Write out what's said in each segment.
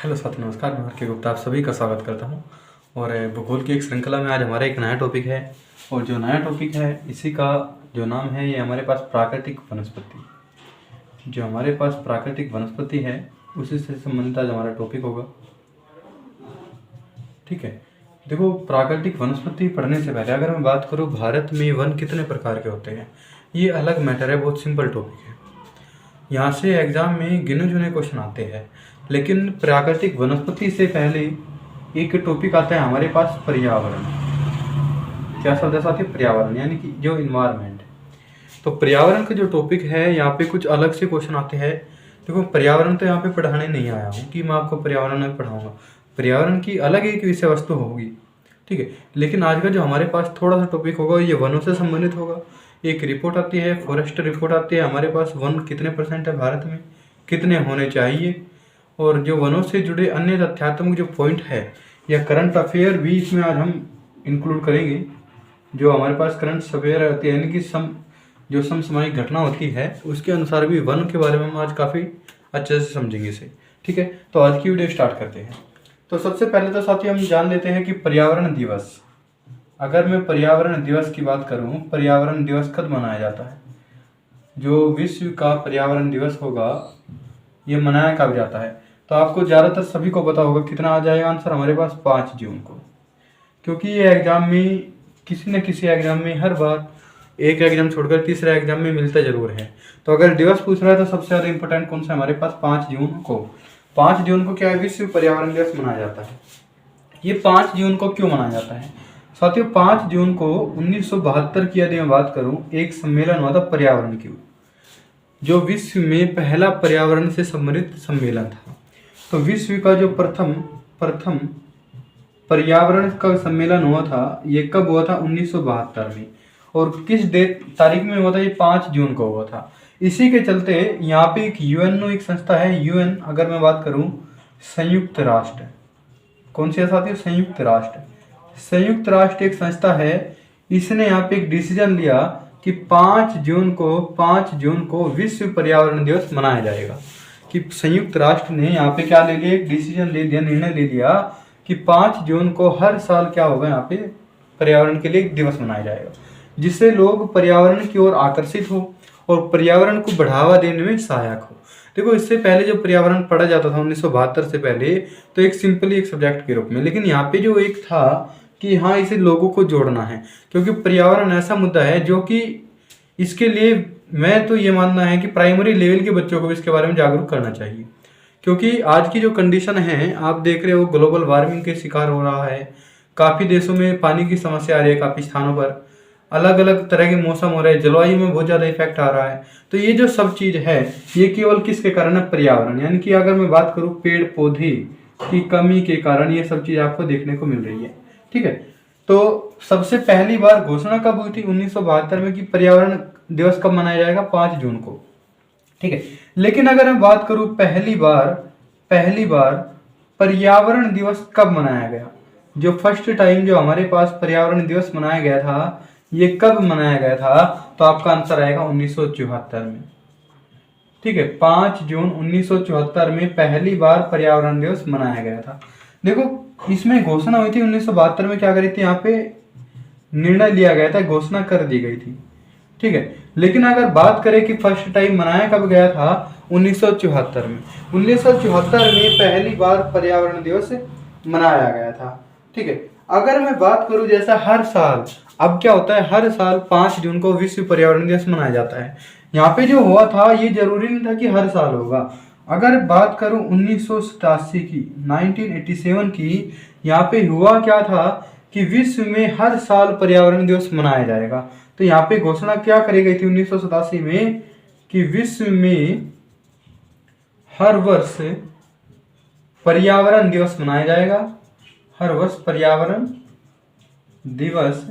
Hello साथी, नमस्कार। मैं आर.के. गुप्ता आप सभी का स्वागत करता हूं। और भूगोल की एक श्रृंखला में आज हमारा एक नया टॉपिक है। और जो नया टॉपिक है इसी का जो नाम है, ये हमारे पास प्राकृतिक वनस्पति। जो हमारे पास प्राकृतिक वनस्पति है उसी से संबंधित आज हमारा टॉपिक होगा। ठीक है, देखो, प्राकृतिक वनस्पति पढ़ने से पहले अगर मैं बात करूँ भारत में वन कितने प्रकार के होते हैं, ये अलग मैटर है, बहुत सिंपल टॉपिक है। यहाँ से एग्जाम में गिने चुने क्वेश्चन आते हैं, लेकिन प्राकृतिक वनस्पति से पहले एक टॉपिक आता है हमारे पास, पर्यावरण। क्या शब्द है साथी? पर्यावरण, यानी कि जो इन्वायरमेंट। तो पर्यावरण का जो टॉपिक है, यहाँ पे कुछ अलग से क्वेश्चन आते हैं। देखो, पर्यावरण तो यहाँ पे पढ़ाने नहीं आया हूँ कि मैं आपको पर्यावरण में पढ़ाऊंगा। पर्यावरण की अलग एक विषय वस्तु होगी, ठीक है। लेकिन आज का जो हमारे पास थोड़ा सा टॉपिक होगा, ये वनों से संबंधित होगा। एक रिपोर्ट आती है, फॉरेस्ट रिपोर्ट आती है हमारे पास, वन कितने % है भारत में, कितने होने चाहिए, और जो वनों से जुड़े अन्य तथ्यात्मक जो पॉइंट है या करंट अफेयर भी इसमें आज हम इंक्लूड करेंगे। जो हमारे पास करंट अफेयर होती है, यानी कि जो समसामयिक घटना होती है, उसके अनुसार भी वन के बारे में हम आज काफ़ी अच्छे से समझेंगे इसे। ठीक है, तो आज की वीडियो स्टार्ट करते हैं। तो सबसे पहले तो साथी हम जान लेते हैं कि पर्यावरण दिवस। अगर मैं पर्यावरण दिवस की बात करूं, पर्यावरण दिवस कब मनाया जाता है? जो विश्व का पर्यावरण दिवस होगा, ये मनाया कब जाता है? तो आपको ज़्यादातर सभी को पता होगा। कितना आ जाएगा आंसर हमारे पास? 5 जून को। क्योंकि ये एग्जाम में किसी न किसी एग्जाम में हर बार एक एग्जाम छोड़कर तीसरे एग्जाम में मिलता जरूर है। तो अगर दिवस पूछ रहा है तो सबसे ज़्यादा इंपॉर्टेंट कौन सा है हमारे पास? 5 जून को। 5 जून को क्या है? विश्व पर्यावरण दिवस मनाया जाता है। ये 5 जून को क्यों मनाया जाता है साथियों? 5 जून को 1972 की यदि मैं बात करूं, एक सम्मेलन हुआ था पर्यावरण की, जो विश्व में पहला पर्यावरण से संबंधित सम्मेलन था। तो विश्व का जो प्रथम पर्यावरण का सम्मेलन हुआ था, ये कब हुआ था? 1972 में। और किस तारीख में हुआ था? ये 5 जून को हुआ था। इसी के चलते यहाँ पे एक यूएनओ एक संस्था है, यूएन अगर मैं बात करूं, संयुक्त राष्ट्र। कौन सी है साथियों? संयुक्त राष्ट्र। संयुक्त राष्ट्र एक संस्था है, इसने यहाँ पे एक डिसीजन लिया कि 5 जून को विश्व पर्यावरण दिवस मनाया जाएगा। कि संयुक्त राष्ट्र ने यहाँ पे क्या ले लिया? एक डिसीजन ले लिया, निर्णय ले लिया कि 5 जून को हर साल क्या होगा, यहाँ पे पर्यावरण के लिए एक दिवस मनाया जाएगा, जिससे लोग पर्यावरण की ओर आकर्षित हो और पर्यावरण को बढ़ावा देने में सहायक हो। देखो, इससे पहले जो पर्यावरण पढ़ा जाता था 1972 से पहले, तो एक सिंपली एक सब्जेक्ट के रूप में। लेकिन यहाँ पे जो एक था कि हाँ, इसे लोगों को जोड़ना है, क्योंकि पर्यावरण ऐसा मुद्दा है जो कि इसके लिए मैं तो ये मानना है कि प्राइमरी लेवल के बच्चों को भी इसके बारे में जागरूक करना चाहिए। क्योंकि आज की जो कंडीशन है, आप देख रहे हो, ग्लोबल वार्मिंग के शिकार हो रहा है। काफ़ी देशों में पानी की समस्या आ रही है, काफ़ी स्थानों पर अलग अलग तरह के मौसम हो रहे हैं, जलवायु में बहुत ज़्यादा इफेक्ट आ रहा है। तो ये जो सब चीज़ है, ये केवल किसके कारण है? पर्यावरण। यानी कि अगर मैं बात करूँ, पेड़ पौधे की कमी के कारण ये सब चीज़ आपको देखने को मिल रही है। ठीक है, तो सबसे पहली बार घोषणा कब हुई थी? 1972 में, कि पर्यावरण दिवस कब मनाया जाएगा? 5 जून को। ठीक है, लेकिन अगर मैं बात करूं पहली बार पर्यावरण दिवस कब मनाया गया, जो फर्स्ट टाइम जो हमारे पास पर्यावरण दिवस मनाया गया था, ये कब मनाया गया था? तो आपका आंसर आएगा 1974 में। ठीक है, 5 जून 1974 में पहली बार पर्यावरण दिवस मनाया गया था। देखो, इसमें घोषणा हुई थी 1972 में, क्या करी थी? यहाँ पे निर्णय लिया गया था, घोषणा कर दी गई थी। ठीक है, लेकिन अगर बात करें कि फर्स्ट टाइम मनाया कब गया था, 1974 में। 1974 में पहली बार पर्यावरण दिवस मनाया गया था। ठीक है, अगर मैं बात करूं जैसा हर साल, अब क्या होता है, हर साल 5 जून को विश्व पर्यावरण दिवस मनाया जाता है। यहाँ पे जो हुआ था, ये जरूरी नहीं था कि हर साल होगा। अगर बात करूं 1987 की, 1987 की, यहाँ पे हुआ क्या था कि विश्व में हर साल पर्यावरण दिवस मनाया जाएगा। तो यहाँ पे घोषणा क्या करी गई थी 1987 में, कि विश्व में हर वर्ष पर्यावरण दिवस मनाया जाएगा। हर वर्ष पर्यावरण दिवस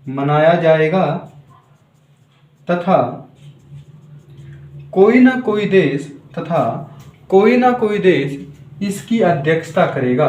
मनाया जाएगा, तथा कोई ना कोई देश इसकी अध्यक्षता करेगा।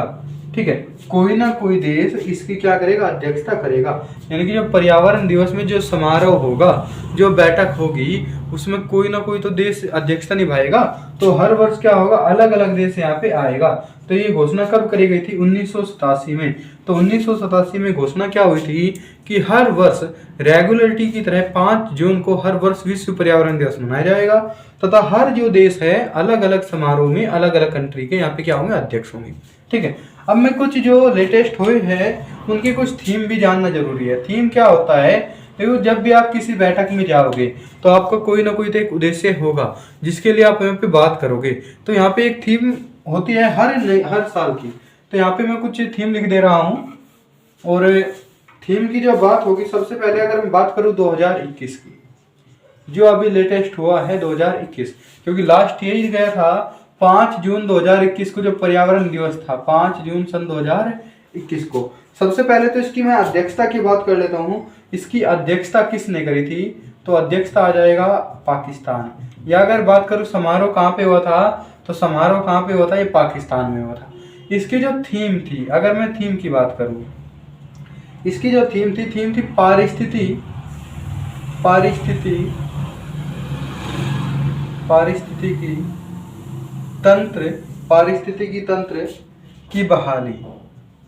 ठीक है, कोई ना कोई देश इसकी क्या करेगा, अध्यक्षता करेगा। यानी कि जो पर्यावरण दिवस में जो समारोह होगा, जो बैठक होगी, उसमें कोई ना कोई तो देश अध्यक्षता निभाएगा। तो हर वर्ष क्या होगा, अलग अलग देश यहाँ पे आएगा। तो ये घोषणा कब करी गई थी, 1987 में। तो 1987 में घोषणा क्या हुई थी कि हर वर्ष रेगुलरिटी की तरह 5 जून को हर वर्ष विश्व पर्यावरण दिवस मनाया जाएगा, तथा हर जो देश है अलग अलग समारोह में अलग अलग कंट्री के यहाँ पे क्या होंगे, अध्यक्ष होंगे। ठीक है, अब मैं कुछ जो लेटेस्ट हुए हैं उनके कुछ थीम भी जानना जरूरी है। थीम क्या होता है, देखो जब भी आप किसी बैठक में जाओगे तो आपका कोई ना कोई तो एक उद्देश्य होगा जिसके लिए आप यहाँ पे बात करोगे। तो यहाँ पे एक थीम होती है हर साल की। तो यहाँ पे मैं कुछ थीम लिख दे रहा हूँ, और थीम की जो बात होगी, सबसे पहले अगर मैं बात करूँ 2021 की, जो अभी लेटेस्ट हुआ है 2021, क्योंकि लास्ट यही गया था 5 जून 2021 को जो पर्यावरण दिवस था, 5 जून सन 2021 को। सबसे पहले तो इसकी मैं अध्यक्षता की बात कर लेता हूँ। इसकी अध्यक्षता किसने करी थी, तो अध्यक्षता आ जाएगा पाकिस्तान। या अगर बात करूँ समारोह कहाँ पे हुआ था, तो समारोह कहाँ पे हुआ था, ये पाकिस्तान में हुआ था। इसकी जो थीम थी, अगर मैं थीम की बात करूँ, इसकी जो थीम थी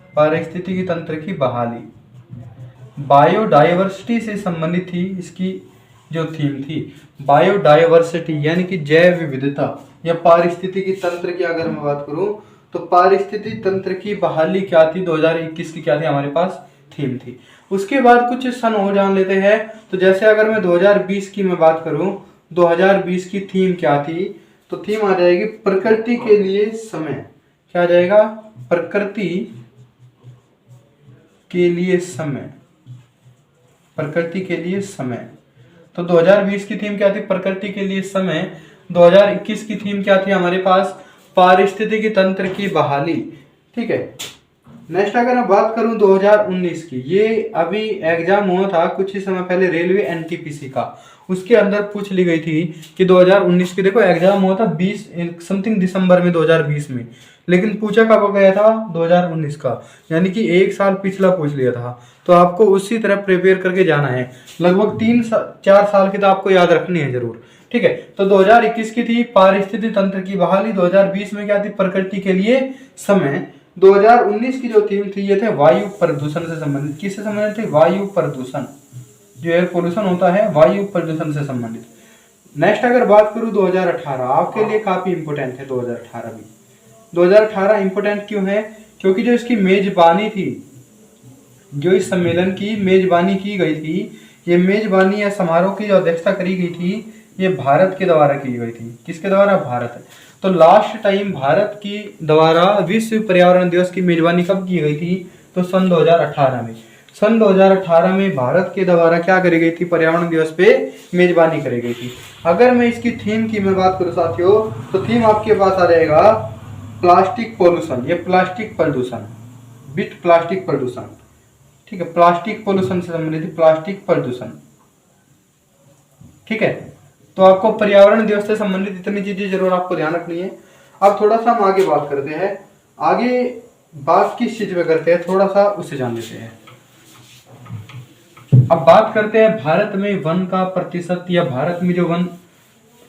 पारिस्थितिकी तंत्र की बहाली, बायोडाइवर्सिटी से संबंधित थी। इसकी जो थीम थी बायोडाइवर्सिटी यानी कि जैव विविधता, या पारिस्थितिकी तंत्र की अगर मैं बात करूं तो पारिस्थितिकी तंत्र की बहाली क्या थी, 2021 की क्या थी हमारे पास थीम थी। उसके बाद कुछ सन और जान लेते हैं। तो जैसे अगर मैं 2020 की मैं बात करूं, 2020 की थीम क्या थी, तो थीम आ जाएगी प्रकृति के लिए समय। क्या आ जाएगा, प्रकृति के लिए समय, प्रकृति के लिए समय। तो 2020 की थीम क्या थी, प्रकृति के लिए समय। 2021 की थीम क्या थी हमारे पास, पारिस्थितिकी तंत्र की बहाली। ठीक है, नेक्स्ट अगर मैं बात करूं 2019 की, ये अभी एग्जाम हुआ था कुछ ही समय पहले रेलवे एनटीपीसी का, उसके अंदर पूछ ली गई थी कि 2019 की, देखो एग्जाम हुआ था 20 समथिंग दिसंबर में 2020 में, लेकिन पूछा कब गया था, 2019 का, यानी कि 1 साल पिछला पूछ लिया था। तो आपको उसी तरह प्रिपेयर करके जाना है, लगभग 3-4 साल की तो आपको याद रखनी है जरूर। ठीक है, तो 2021 की थी पारिस्थितिकी तंत्र की बहाली, 2020 में क्या थी, प्रकृति के लिए समय। 2019 की जो थीम थी ये थे वायु प्रदूषण से संबंधित। किससे संबंधित थी, वायु प्रदूषण, जो एयर पोल्यूशन होता है वायु प्रदूषण से संबंधित। नेक्स्ट अगर बात करूं 2018, आपके लिए काफी इंपोर्टेंट है 2018 भी। 2018 इंपोर्टेंट क्यों है, क्योंकि जो इसकी मेजबानी थी, जो इस सम्मेलन की मेजबानी की गई थी, ये मेजबानी या समारोह की जो अध्यक्षता करी गई थी, ये भारत के द्वारा की गई थी। किसके द्वारा, भारत। तो लास्ट टाइम भारत की द्वारा विश्व पर्यावरण दिवस की मेजबानी कब की गई थी, तो सन 2018 में। सन 2018 में भारत के द्वारा क्या करी गई थी, पर्यावरण दिवस पे मेजबानी करी गई थी। अगर मैं इसकी थीम की मैं बात करूं साथियों, तो थीम आपके पास आ जाएगा प्लास्टिक पोल्यूशन, ये प्लास्टिक प्रदूषण, विथ प्लास्टिक प्रदूषण। ठीक है, प्लास्टिक पोल्यूशन से संबंधित प्लास्टिक प्रदूषण। ठीक है, तो आपको पर्यावरण दिवस से संबंधित इतनी चीजें जरूर आपको ध्यान रखनी है। अब थोड़ा सा हम आगे बात करते हैं, आगे बात किस चीज पे करते हैं, थोड़ा सा उससे जान लेते हैं। अब बात करते हैं भारत में वन का प्रतिशत, या भारत में जो वन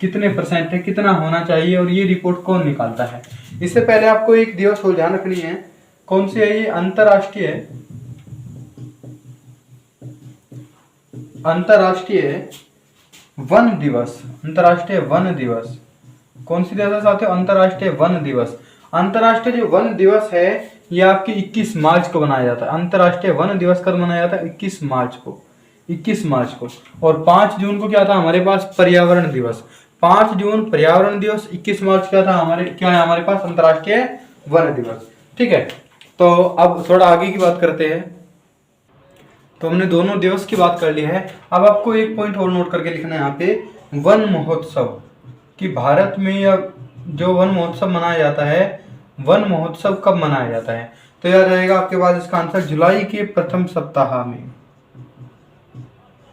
कितने % है, कितना होना चाहिए, और ये रिपोर्ट कौन निकालता है। इससे पहले आपको एक दिवस को ध्यान रखनी है, कौन सी है ये, अंतरराष्ट्रीय वन दिवस। अंतरराष्ट्रीय वन दिवस कौन सी दिवस है साथियों, अंतरराष्ट्रीय वन दिवस। अंतरराष्ट्रीय जो वन दिवस है ये आपकी 21 मार्च को मनाया जाता है। अंतरराष्ट्रीय वन दिवस कब मनाया जाता है, 21 मार्च को, 21 मार्च को। और 5 जून को क्या था हमारे पास, पर्यावरण दिवस। 5 जून पर्यावरण दिवस, 21 मार्च क्या था क्या है हमारे पास, अंतरराष्ट्रीय वन दिवस। ठीक है, तो अब थोड़ा आगे की बात करते हैं। तो हमने दोनों दिवस की बात कर ली है। अब आपको एक पॉइंट और नोट करके लिखना है यहाँ पे, वन महोत्सव कि भारत में या जो वन महोत्सव मनाया जाता है, वन महोत्सव कब मनाया जाता है। तो याद रहेगा आपके पास इसका आंसर जुलाई के प्रथम सप्ताह में,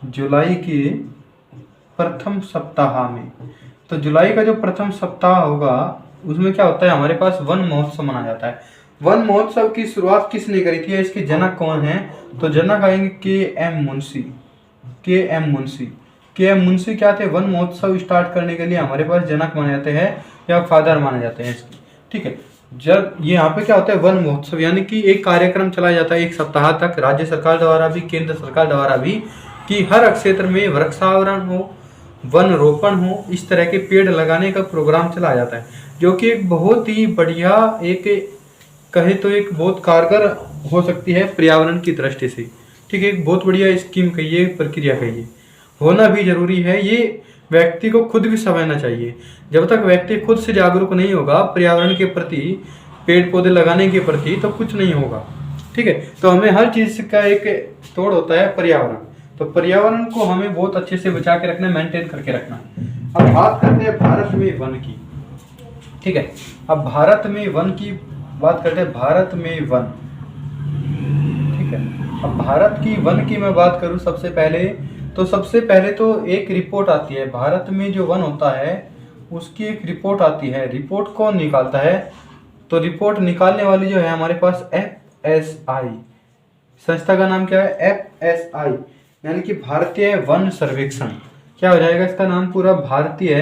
जुलाई के प्रथम सप्ताह में। तो जुलाई का जो प्रथम सप्ताह होगा उसमें क्या होता है, हमारे पास वन महोत्सव मनाया जाता है। वन महोत्सव की शुरुआत किसने करी थी, इसके जनक कौन हैं? तो जनक आएंगे KM. Munshi. KM. Munshi. KM. Munshi क्या थे? वन महोत्सव स्टार्ट करने के लिए हमारे पास जनक माने जाते हैं या फादर माने जाते हैं इसके। ठीक है, जब ये यहाँ पे क्या होता है, वन महोत्सव यानी कि एक कार्यक्रम चलाया जाता है 1 सप्ताह तक, राज्य सरकार द्वारा भी, केंद्र सरकार द्वारा भी, कि हर क्षेत्र में वृक्षारोपण हो, वन रोपण हो, इस तरह के पेड़ लगाने का प्रोग्राम चलाया जाता है, जो कि एक बहुत ही बढ़िया, एक कहे तो एक बहुत कारगर हो सकती है पर्यावरण की दृष्टि से। ठीक है, एक बहुत बढ़िया स्कीम कहिए, प्रक्रिया कहिए, होना भी जरूरी है। ये व्यक्ति को खुद भी समझना चाहिए। जब तक व्यक्ति खुद से जागरूक नहीं होगा पर्यावरण के प्रति, पेड़ पौधे लगाने के प्रति, तो कुछ नहीं होगा। ठीक है, तो हमें हर चीज का एक तोड़ होता है पर्यावरण, तो पर्यावरण को हमें बहुत अच्छे से बचा के रखना है, मेंटेन करके रखना है। अब बात करते हैं भारत में वन की। ठीक है, अब भारत में वन की बात करते हैं, भारत में वन। ठीक है, अब भारत की वन की मैं बात करूं सबसे पहले तो एक रिपोर्ट आती है। भारत में जो वन होता है उसकी एक रिपोर्ट आती है। रिपोर्ट कौन निकालता है? तो रिपोर्ट निकालने वाली जो है हमारे पास FSI संस्था का नाम क्या है? FSI यानी कि भारतीय वन सर्वेक्षण। क्या हो जाएगा इसका नाम पूरा? भारतीय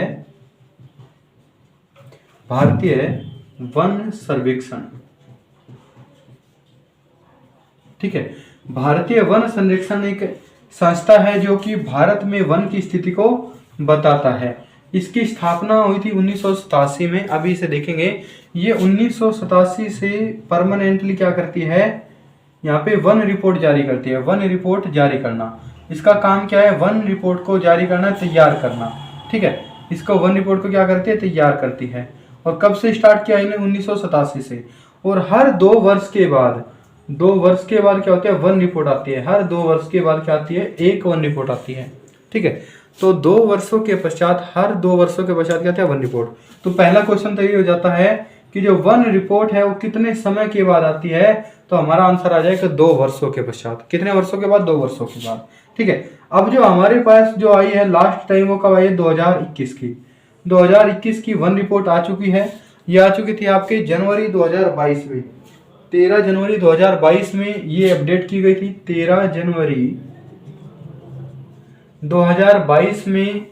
वन सर्वेक्षण। ठीक है, भारतीय वन सर्वेक्षण एक संस्था है जो कि भारत में वन की स्थिति को बताता है। इसकी स्थापना हुई थी 1987 में। अभी इसे देखेंगे, ये 1987 से परमानेंटली क्या करती है, यहाँ पे वन रिपोर्ट जारी करती है। वन रिपोर्ट जारी करना, इसका काम क्या है? वन रिपोर्ट को जारी करना, तैयार करना। ठीक है, इसको वन रिपोर्ट को क्या करती है? तैयार करती है। और कब से स्टार्ट किया इन्हें? 1987 से। और हर 2 वर्ष के बाद क्या होता है? वन रिपोर्ट आती है। हर 2 वर्ष के बाद क्या आती है? एक वन रिपोर्ट आती है। ठीक है, तो 2 वर्षों के पश्चात, हर 2 वर्षों के पश्चात क्या आता है? One report. तो पहला क्वेश्चन तो ये हो जाता है कि जो वन रिपोर्ट है वो कितने समय के बाद आती है? तो हमारा आंसर आ जाएगा 2 वर्षों के पश्चात। कितने वर्षों के बाद? 2 वर्षों के बाद। ठीक है, अब जो हमारे पास जो आई है लास्ट टाइम, वो कब आई है? 2021 की। 2021 की वन रिपोर्ट आ चुकी है। ये आ चुकी थी आपके जनवरी 2022 में। 13 जनवरी 2022 में ये अपडेट की गई थी। 13 जनवरी 2022 में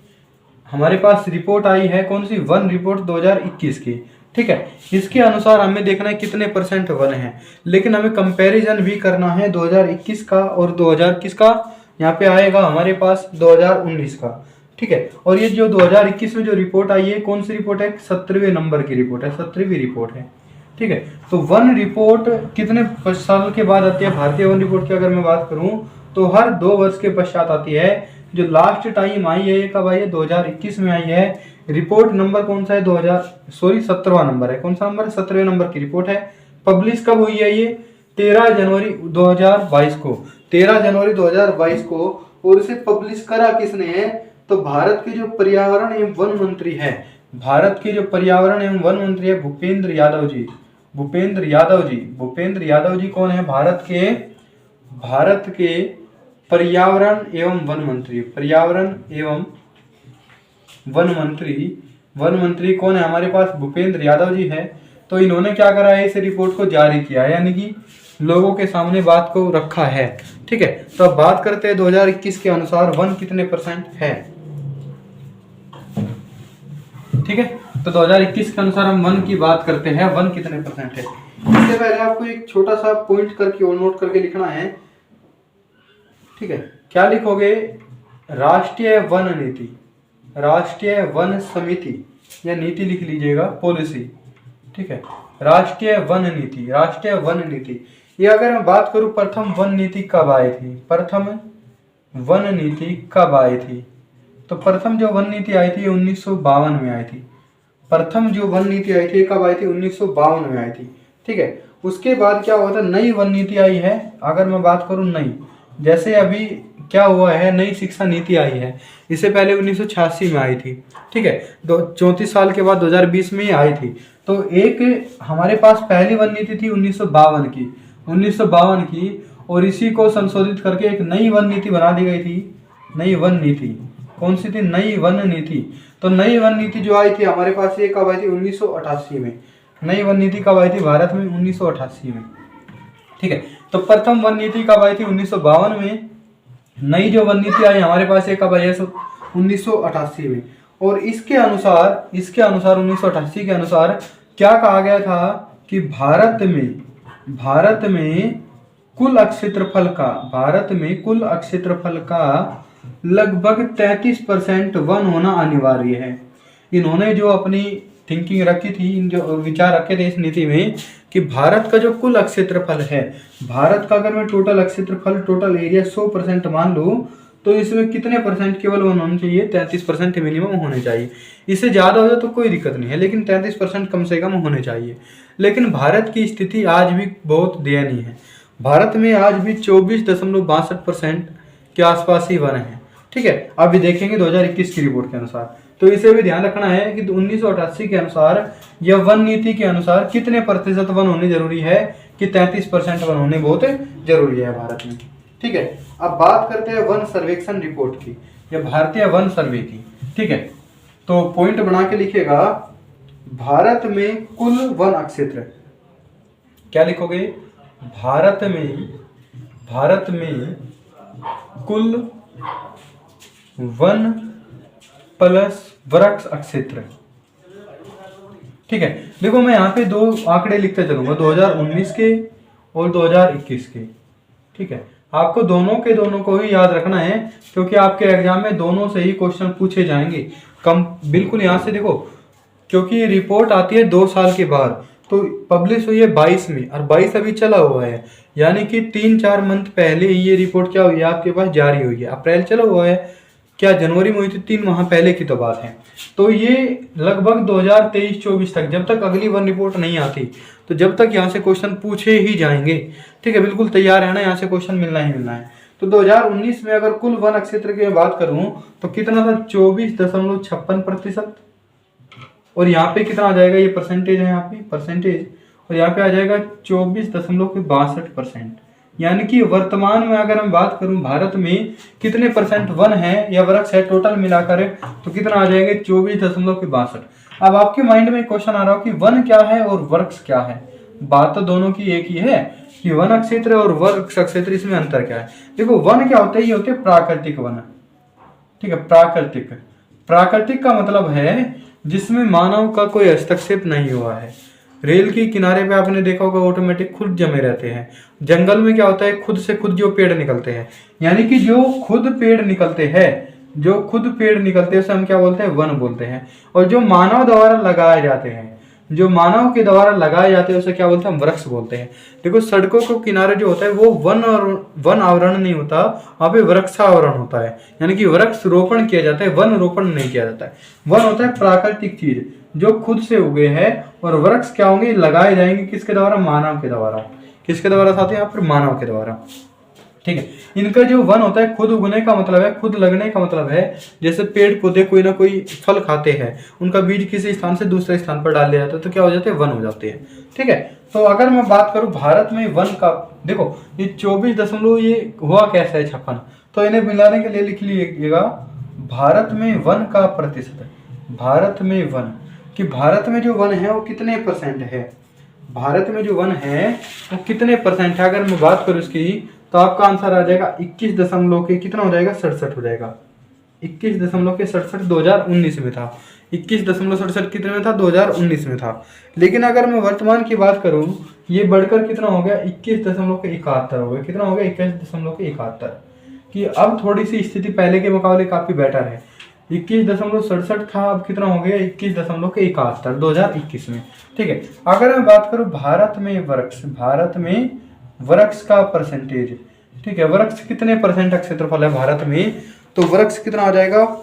हमारे पास रिपोर्ट आई है। कौन सी? वन रिपोर्ट 2021 की। ठीक है, इसके अनुसार हमें देखना है कितने % वन है, लेकिन हमें कंपैरिजन भी करना है 2021 का और 2021 का। यहाँ पे आएगा हमारे पास 2019 का। ठीक है, और ये जो 2021 में जो रिपोर्ट आई है, कौन सी रिपोर्ट है? 17वें नंबर की रिपोर्ट है, 17वीं रिपोर्ट है। ठीक है, तो वन रिपोर्ट कितने साल के बाद आती है? भारतीय वन रिपोर्ट की अगर मैं बात करूं तो हर 2 वर्ष के पश्चात आती है। जो लास्ट टाइम आई है, ये कब आई है? 2021 में आई है। रिपोर्ट नंबर कौन सा है? 17वां नंबर है। कौन सा नंबर है? 17वें नंबर की रिपोर्ट है। पब्लिश कब हुई है ये? 13 जनवरी 2022 को। 13 जनवरी 2022 को। और इसे पब्लिश करा किसने है? तो भारत के जो पर्यावरण एवं वन मंत्री है, भारत के जो पर्यावरण एवं वन मंत्री है भूपेंद्र यादव जी। भूपेंद्र यादव जी कौन है? भारत के पर्यावरण एवं वन मंत्री। वन मंत्री कौन है हमारे पास? भूपेंद्र यादव जी है। तो इन्होंने क्या करा है? इस रिपोर्ट को जारी किया है, यानी कि लोगों के सामने बात को रखा है। ठीक है, तो अब बात करते हैं 2021 के अनुसार वन कितने % है। ठीक है, तो 2021 के अनुसार हम वन की बात करते हैं। वन कितने % है? इससे पहले आपको एक छोटा सा पॉइंट करके और नोट करके लिखना है। ठीक है, क्या लिखोगे? राष्ट्रीय वन नीति, राष्ट्रीय वन समिति या नीति लिख लीजिएगा, पॉलिसी। ठीक है, राष्ट्रीय वन नीति। ये अगर मैं बात करूं प्रथम वन नीति कब आई थी? तो प्रथम जो वन नीति आई थी 1952 में आई थी। प्रथम जो वन नीति आई थी कब आई थी? 1952 में आई थी। ठीक है, उसके बाद क्या हुआ था? नई वन नीति आई है। अगर मैं बात करूं नई, जैसे अभी क्या हुआ है, नई शिक्षा नीति आई है। इससे पहले 1986 में आई थी। ठीक है, 34 साल के बाद 2020 में आई थी। तो एक हमारे पास पहली वन नीति थी 1952 की, और इसी को संशोधित करके एक नई वन नीति बना दी गई थी। नई वन नीति कौन सी थी? नई वन नीति। तो नई वन नीति जो आई थी हमारे पास, ये कब आई थी? 1988 में। नई वन नीति कब आई थी भारत में? 1988 में। ठीक है, तो प्रथम वन नीति कब आई थी? 1952 में। नई जो वन नीति आई हमारे पास ये कब आई है? 1988 में। और इसके अनुसार 1988 के अनुसार क्या कहा गया था कि भारत में कुल अक्षेत्रफल का लगभग 33% वन होना अनिवार्य है। इन्होंने जो अपनी थिंकिंग रखी थी, जो विचार रखे थे इस नीति में कि भारत का जो कुल अक्षेत्रफल है, भारत का अगर मैं टोटल अक्षेत्रफल, टोटल एरिया 100% मान लूँ तो इसमें कितने परसेंट केवल वन होने चाहिए? 33% मिनिमम होने चाहिए। इससे ज़्यादा हो जाए तो कोई दिक्कत नहीं है, लेकिन 33% कम से कम होने चाहिए। लेकिन भारत की स्थिति आज भी बहुत दयनीय है। भारत में आज भी 24.62% के आसपास ही वन है। ठीक है, अभी देखेंगे 2021 की रिपोर्ट के अनुसार। तो इसे भी ध्यान रखना है कि 1988 के अनुसार या वन नीति के अनुसार कितने प्रतिशत वन होने जरूरी है? कि 33% वन होने बहुत जरूरी है भारत में। ठीक है, अब बात करते हैं वन सर्वेक्षण रिपोर्ट की या भारतीय वन सर्वे की। ठीक है, तो पॉइंट बना के लिखिएगा, भारत में कुल वन अक्षेत्र, क्या लिखोगे? भारत में कुल वन प्लस वृक्ष अक्षेत्र। ठीक है, देखो मैं यहाँ पे दो आंकड़े लिखते चलूंगा, 2019 के और 2021 के। ठीक है, आपको दोनों को ही याद रखना है क्योंकि आपके एग्जाम में दोनों से ही क्वेश्चन पूछे जाएंगे। कम बिल्कुल यहाँ से देखो, क्योंकि ये रिपोर्ट आती है 2 साल के बाद, तो पब्लिश हुई है 22 में और 22 अभी चला हुआ है, यानी कि 3-4 मंथ पहले ही ये रिपोर्ट क्या हुई है आपके पास? जारी हुई है। अप्रैल चला हुआ है, क्या जनवरी में हुई थी? 3 माह पहले की तो बात है। तो ये लगभग 2023-24 तक, जब तक अगली वन रिपोर्ट नहीं आती, तो जब तक यहाँ से क्वेश्चन पूछे ही जाएंगे। ठीक है, बिल्कुल तैयार रहना, यहाँ से क्वेश्चन मिलना ही मिलना है। तो 2019 में अगर कुल वन अक्षेत्र की बात करूं तो कितना था? 24.56%। और यहाँ पे कितना आ जाएगा? ये परसेंटेज है, यहाँ पे परसेंटेज, और यहाँ पे आ जाएगा 24.62%। यानी कि वर्तमान में अगर हम बात करूं भारत में कितने परसेंट वन है या वृक्ष है टोटल मिलाकर, तो कितना आ जाएंगे? 24.62। अब आपके माइंड में क्वेश्चन आ रहा हो कि वन क्या है और वृक्ष क्या है? बात तो दोनों की एक ही है कि वन क्षेत्र और वृक्ष क्षेत्र, इसमें अंतर क्या है? देखो, वन क्या होता है? ये होते हैं प्राकृतिक वन। ठीक है, प्राकृतिक का मतलब है जिसमें मानव का कोई हस्तक्षेप नहीं हुआ है। रेल के किनारे पे आपने देखा होगा ऑटोमेटिक खुद जमे रहते हैं। जंगल में क्या होता है? खुद से खुद जो पेड़ निकलते हैं, यानी कि जो खुद पेड़ निकलते हैं उसे हम क्या बोलते हैं? वन बोलते हैं। और जो मानव द्वारा लगाए जाते हैं उसे क्या बोलते हैं? हम वृक्ष बोलते हैं। देखो, सड़कों के किनारे जो होता है वो वन आवरण नहीं होता, वहां पे वृक्षावरण होता है, यानी कि वृक्ष रोपण किया जाता है, वन रोपण नहीं किया जाता है। वन होता है प्राकृतिक चीज जो खुद से उगे हैं, और वृक्ष क्या होंगे? लगाए जाएंगे किसके द्वारा? मानव के द्वारा। किसके द्वारा साथ यहाँ पर? मानव के द्वारा। ठीक है, इनका जो वन होता है, खुद उगने का मतलब है, खुद लगने का मतलब है, जैसे पेड़ पौधे कोई ना कोई फल खाते हैं, उनका बीज किसी स्थान से दूसरे स्थान पर डाल दिया जाता है तो क्या हो जाते हैं? वन हो जाते हैं। ठीक है, तो अगर मैं बात करूं भारत में वन का, देखो ये 24 ये हुआ कैसे है 56, तो इन्हें मिलाने के लिए लिख लीजिएगा भारत में वन का प्रतिशत। भारत में वन, कि भारत में जो वन है वो कितने परसेंट है? भारत में जो वन है वो कितने परसेंट है? अगर मैं बात करूं इसकी, तो आपका आंसर आ जाएगा 21 के कितना हो जाएगा? 67 हो जाएगा। 21.67 2019 में था। 21.67 कितने में था? 2019 में था। लेकिन अगर मैं वर्तमान की बात करूं, ये बढ़कर कितना हो गया? 21.71 हो गया। कितना हो गया? 21.71। कि अब थोड़ी सी स्थिति पहले के मुकाबले काफी बेटर है। 21.67 था, अब कितना हो गया? 21.71 2021 में। ठीक है, अगर मैं बात करूं भारत में वृक्ष का परसेंटेज, ठीक है, वृक्ष कितने परसेंट का क्षेत्रफल है भारत में, तो वृक्ष कितना आ जाएगा?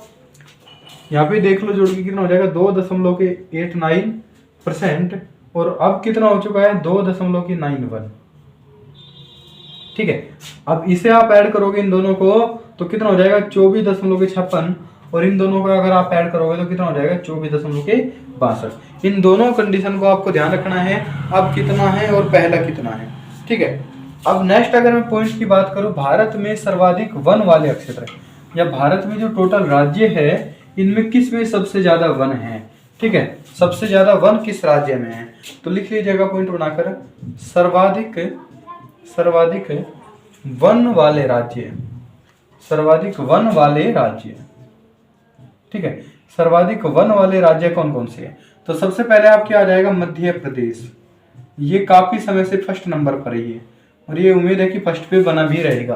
यहाँ पे देख लो जोड़ के कितना हो जाएगा? 2.89%। और अब कितना हो चुका है? 2.91। ठीक है, अब इसे आप ऐड करोगे इन दोनों को तो कितना हो जाएगा? 24.56। और इन दोनों को अगर आप ऐड करोगे तो कितना हो जाएगा? 24.62। इन दोनों कंडीशन को आपको ध्यान रखना है, अब कितना है और पहला कितना है। ठीक है, अब नेक्स्ट अगर मैं पॉइंट की बात करूं, भारत में सर्वाधिक वन वाले क्षेत्र या भारत में जो टोटल राज्य है, इनमें किस में सबसे ज्यादा वन है? ठीक है, सबसे ज्यादा वन किस राज्य में है? तो लिख लीजिएगा पॉइंट बनाकर, सर्वाधिक सर्वाधिक वन वाले राज्य, सर्वाधिक वन वाले राज्य। ठीक है, सर्वाधिक वन वाले राज्य कौन कौन से हैं? तो सबसे पहले आपके आ जाएगा मध्य प्रदेश, ये काफी समय से फर्स्ट नंबर पर ही है और ये उम्मीद है कि फर्स्ट पे बना भी रहेगा।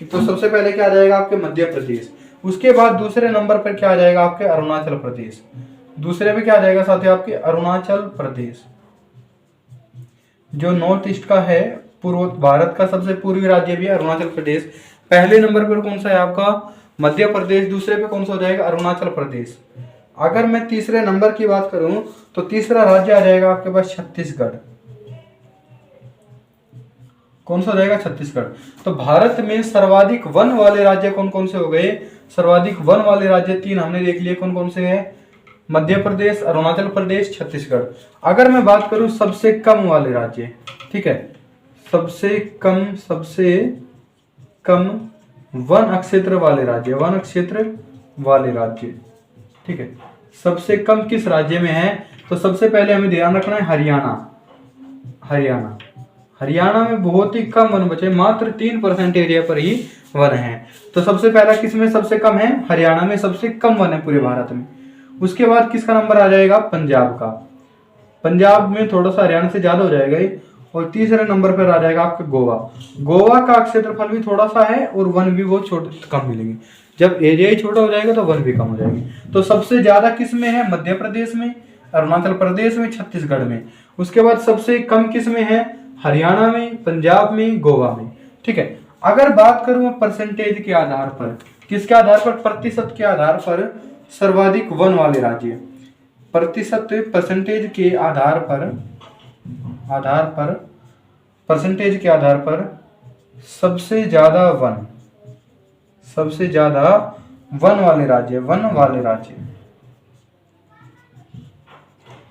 तो सबसे पहले क्या आ जाएगा आपके मध्य प्रदेश। उसके बाद दूसरे नंबर पर क्या आ जाएगा आपके अरुणाचल प्रदेश। दूसरे पे क्या आ जाएगा साथियों आपके अरुणाचल प्रदेश, जो नॉर्थ ईस्ट का है, पूर्व भारत का सबसे पूर्वी राज्य भी है अरुणाचल प्रदेश। पहले नंबर पर कौन सा है आपका मध्य प्रदेश, दूसरे पे कौन सा हो जाएगा अरुणाचल प्रदेश। अगर मैं तीसरे नंबर की बात करूं तो तीसरा राज्य आ जाएगा आपके पास छत्तीसगढ़। कौन सा हो जाएगा छत्तीसगढ़। तो भारत में सर्वाधिक वन वाले राज्य कौन कौन से हो गए? सर्वाधिक वन वाले राज्य तीन हमने देख लिए कौन कौन से हैं, मध्य प्रदेश, अरुणाचल प्रदेश, छत्तीसगढ़। अगर मैं बात करूं सबसे कम वाले राज्य, ठीक है, सबसे कम वन क्षेत्र वाले राज्य, वन क्षेत्र वाले राज्य, ठीक है, सबसे कम किस राज्य में है? तो सबसे पहले हमें ध्यान रखना है हरियाणा। हरियाणा, हरियाणा में बहुत ही कम वन बचे, मात्र 3% एरिया पर ही वन है। तो सबसे पहला किसमें सबसे कम है? हरियाणा में सबसे कम वन है पूरे भारत में। उसके बाद किसका नंबर आ जाएगा? पंजाब का। पंजाब में थोड़ा सा हरियाणा से ज्यादा हो जाएगा ये। और तीसरे नंबर पर आ जाएगा आपका गोवा। गोवा का क्षेत्रफल भी थोड़ा सा है और वन भी वो छोटे कम मिलेंगे। जब एरिया ही छोटा हो जाएगा तो वन भी कम हो जाएगी। तो सबसे ज्यादा किस में है? मध्य प्रदेश में, अरुणाचल प्रदेश में, छत्तीसगढ़ में। उसके बाद सबसे कम किस में है? हरियाणा में, पंजाब में, गोवा में। ठीक है, अगर बात करूं परसेंटेज के आधार पर, किसके आधार पर? प्रतिशत के आधार पर सर्वाधिक वन वाले राज्य, प्रतिशत परसेंटेज के आधार पर परसेंटेज के आधार पर सबसे ज्यादा वन वाले राज्य, वन वाले राज्य।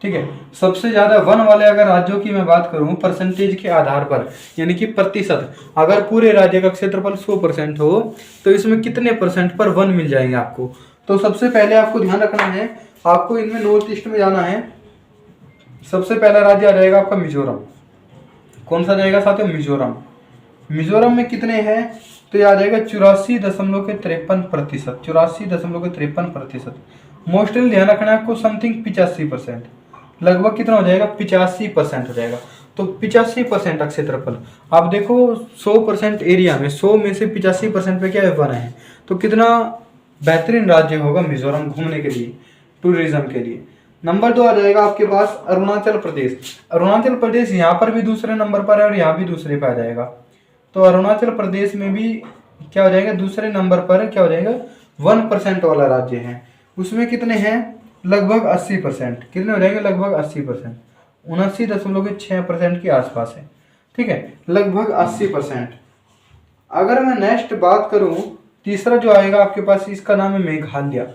ठीक है, सबसे ज्यादा वन वाले अगर राज्यों की मैं बात करूं परसेंटेज के आधार पर, यानी कि प्रतिशत, अगर पूरे राज्य का क्षेत्रफल 100% हो तो इसमें कितने परसेंट पर वन मिल जाएंगे आपको? तो सबसे पहले आपको ध्यान रखना है, आपको इनमें नॉर्थ ईस्ट में जाना है। सबसे पहला राज्य आ जाएगा आपका मिजोरम। कौन सा जाएगा साथियों? मिजोरम। मिजोरम में कितने हैं? तो ये आ जाएगा 84.53%, 84.53%। मोस्टली ध्यान रखना है आपको, समथिंग 85%, लगभग कितना हो जाएगा? 85% हो जाएगा। तो 85% क्षेत्रफल, आप देखो 100% एरिया में 100 में से 85% पे क्या वन है, तो कितना बेहतरीन राज्य होगा मिजोरम घूमने के लिए, टूरिज्म के लिए। नंबर 2 आ जाएगा आपके पास अरुणाचल प्रदेश। अरुणाचल प्रदेश यहाँ पर भी दूसरे नंबर पर है और यहाँ भी दूसरे पे आ जाएगा। तो अरुणाचल प्रदेश में भी क्या हो जाएगा? दूसरे नंबर पर क्या हो जाएगा? 1% वाला राज्य है। उसमें कितने हैं? लगभग 80%। कितने हो जाएंगे? लगभग 80%, 79.6% के आसपास है। ठीक है, लगभग 80%। अगर मैं नेक्स्ट बात करूं, तीसरा जो आएगा आपके पास, इसका नाम है मेघालय।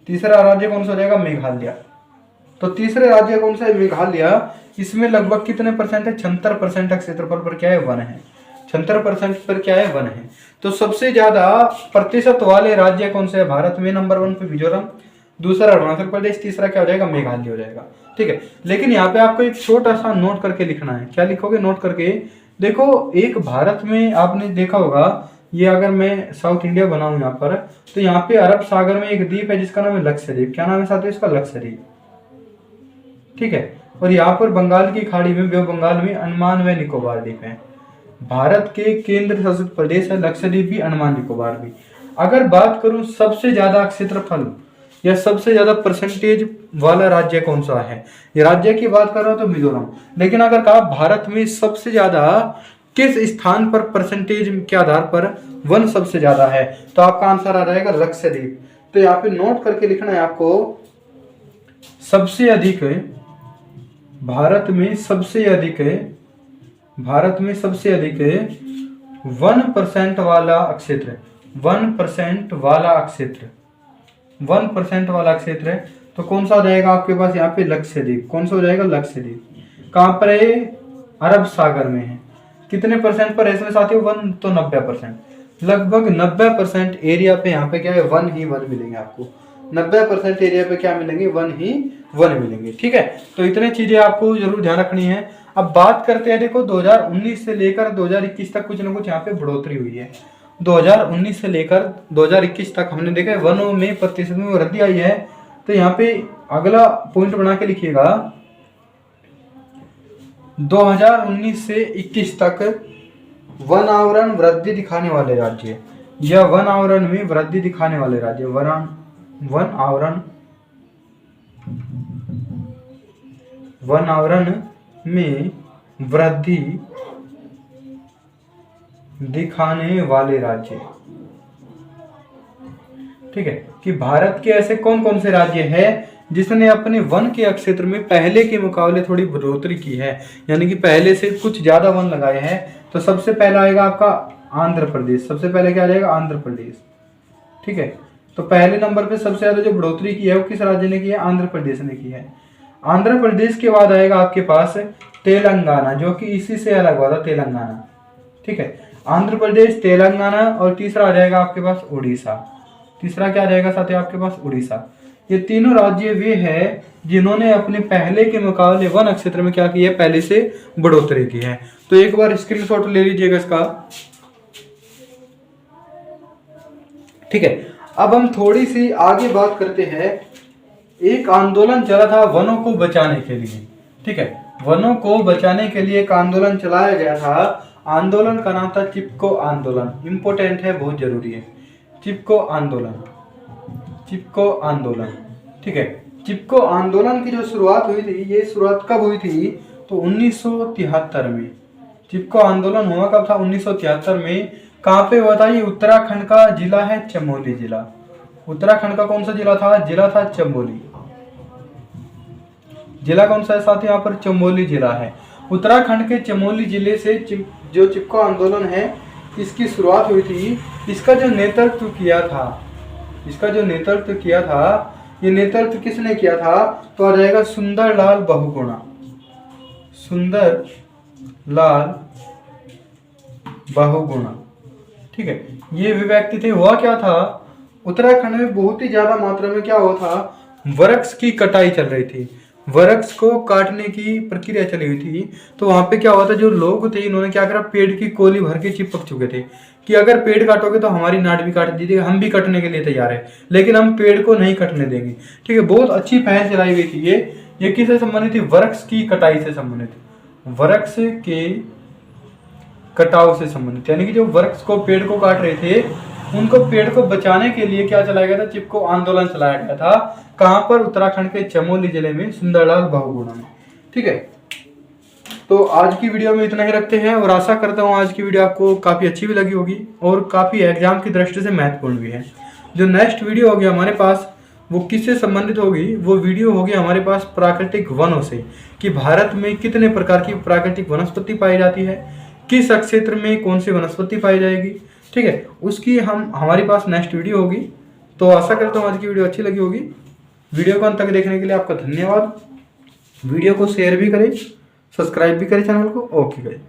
तीसरा राज्य कौन सा हो जाएगा? मेघालय। तो तीसरे राज्य कौन सा है? मेघालय। इसमें लगभग कितने परसेंट है? 76% क्षेत्रफल पर क्या है? वन है। 76% पर क्या है? वन है। तो सबसे ज्यादा प्रतिशत वाले राज्य कौन से है भारत में? नंबर 1 पे मिजोरम, दूसरा अरुणाचल प्रदेश, तीसरा क्या हो जाएगा? मेघालय हो जाएगा। ठीक है, लेकिन यहाँ पे आपको एक छोटा सा नोट करके लिखना है। क्या लिखोगे? नोट करके देखो, एक भारत में आपने देखा होगा, ये अगर मैं साउथ इंडिया बनाऊं यहाँ पर, तो यहाँ पे अरब सागर में एक द्वीप है जिसका नाम है लक्षद्वीप। क्या नाम है साथियों इसका? लक्षद्वीप। ठीक है, और यहाँ पर बंगाल की खाड़ी में, बे बंगाल में अंडमान व निकोबार द्वीप है। भारत के केंद्र शासित प्रदेश है लक्षद्वीप भी, अंडमान निकोबार भी। अगर बात करूं सबसे ज्यादा क्षेत्रफल या सबसे ज्यादा परसेंटेज वाला राज्य कौन सा है, ये राज्य की बात कर रहा हूं तो मिजोरम। लेकिन अगर कहा भारत में सबसे ज्यादा किस स्थान पर परसेंटेज के आधार पर वन सबसे ज्यादा है, तो आपका आंसर आ जाएगा लक्षद्वीप। तो यहाँ पे नोट करके लिखना है आपको, सबसे अधिक भारत में सबसे अधिक 1% वाला क्षेत्र, 1% वाला क्षेत्र है। तो कौन सा हो जाएगा आपके पास यहाँ पे? लक्षद्वीप। कौन सा हो जाएगा? लक्षद्वीप। कहाँ पर है? अरब सागर में है। कितने परसेंट पर है इसमें साथियों? वन। तो 90%, लगभग 90% एरिया पे यहाँ पे क्या है? वन ही वन मिलेंगे आपको। 90% एरिया पे क्या मिलेंगे, वन ही वन मिलेंगे। ठीक है, तो इतने चीजें आपको जरूर ध्यान रखनी है। अब बात करते हैं, देखो 2019 से लेकर 2021 तक कुछ ना कुछ यहाँ पे बढ़ोतरी हुई है। 2019 से लेकर 2021 तक हमने देखा है वनों में प्रतिशत में वृद्धि आई है। तो यहाँ पे अगला पॉइंट बना के लिखिएगा 2019 से 21 तक वन आवरण वृद्धि दिखाने वाले राज्य या वन आवरण में वृद्धि दिखाने वाले राज्य, वन आवरण में वृद्धि दिखाने वाले राज्य। ठीक है, कि भारत के ऐसे कौन कौन से राज्य हैं जिसने अपने वन के क्षेत्र में पहले के मुकाबले थोड़ी बढ़ोतरी की है, यानी कि पहले से कुछ ज्यादा वन लगाए हैं। तो सबसे पहला आएगा आपका आंध्र प्रदेश। सबसे पहले क्या आ जाएगा, आंध्र प्रदेश। ठीक है, तो पहले नंबर पे सबसे ज्यादा जो बढ़ोतरी की है वो किस राज्य ने की है, आंध्र प्रदेश ने की है। आंध्र प्रदेश के बाद आएगा आपके पास तेलंगाना, जो कि इसी से अलग हुआ था, तेलंगाना। ठीक है, आंध्र प्रदेश, तेलंगाना, और तीसरा आ जाएगा आपके पास उड़ीसा। तीसरा क्या आ जाएगा साथ ही आपके पास, उड़ीसा। ये तीनों राज्य वे हैं जिन्होंने अपने पहले के मुकाबले वन क्षेत्र में क्या की है, पहले से बढ़ोतरी की है। तो एक बार स्क्रीनशॉट ले लीजिएगा इसका। ठीक है, अब हम थोड़ी सी आगे बात करते हैं। एक आंदोलन चला था वनों को बचाने के लिए। ठीक है, वनों को बचाने के लिए एक आंदोलन चलाया गया था। आंदोलन का नाम था चिपको आंदोलन। इंपॉर्टेंट है, बहुत जरूरी है, चिपको आंदोलन, चिपको आंदोलन। ठीक है, चिपको आंदोलन की जो शुरुआत हुई थी, ये शुरुआत कब हुई थी, तो 1973 में। चिपको आंदोलन हुआ कब था, 1973 में। कहाँ पे हुआ था, ये उत्तराखंड का जिला है चमोली जिला। उत्तराखंड का कौन सा जिला था, जिला था चमोली। जिला कौन सा है साथ, यहाँ पर चमोली जिला है। उत्तराखंड के चमोली जिले से जो चिपको आंदोलन है इसकी शुरुआत हुई थी। इसका जो नेतृत्व किया था, ये नेतृत्व किसने किया था, तो आ जाएगा सुंदरलाल बहुगुणा। सुंदरलाल बहुगुणा। ठीक है, ये वे व्यक्ति थे। हुआ क्या था, उत्तराखंड में बहुत ही ज्यादा मात्रा में क्या हुआ था, वृक्ष की कटाई चल रही थी, वृक्ष को काटने की प्रक्रिया चली हुई थी। तो वहां पे क्या हुआ था, जो लोग थे इन्होंने क्या करा, पेड़ की कोली भर के चिपक चुके थे कि अगर पेड़ काटोगे तो हमारी नाट भी काट दीजिएगा, हम भी कटने के लिए तैयार है, लेकिन हम पेड़ को नहीं कटने देंगे। ठीक है, बहुत अच्छी पहल चलाई गई थी। ये किससे संबंधित थी, वृक्ष की कटाई से संबंधित, वृक्ष के कटाव से संबंधित, यानी कि जो वृक्ष को, पेड़ को काट रहे थे उनको, पेड़ को बचाने के लिए क्या चलाया गया था, चिपको आंदोलन चलाया गया था। कहां पर, उत्तराखंड के चमोली जिले में, सुंदरलाल बहुगुणा में। ठीक है, तो आज की वीडियो में इतना ही रखते हैं, और आशा करता हूं आज की वीडियो आपको काफी अच्छी भी लगी होगी और काफी एग्जाम की दृष्टि से महत्वपूर्ण भी है। जो नेक्स्ट वीडियो होगी हमारे पास, वो किससे संबंधित होगी, वो वीडियो होगी हमारे पास प्राकृतिक वनों से, कि भारत में कितने प्रकार की प्राकृतिक वनस्पति पाई जाती है, किस क्षेत्र में कौन सी वनस्पति पाई जाएगी। ठीक है, उसकी हमारे पास नेक्स्ट वीडियो होगी। तो आशा करता हूँ आज की वीडियो अच्छी लगी होगी। वीडियो को अंत तक देखने के लिए आपका धन्यवाद। वीडियो को शेयर भी करें, सब्सक्राइब भी करें चैनल को। Okay guys.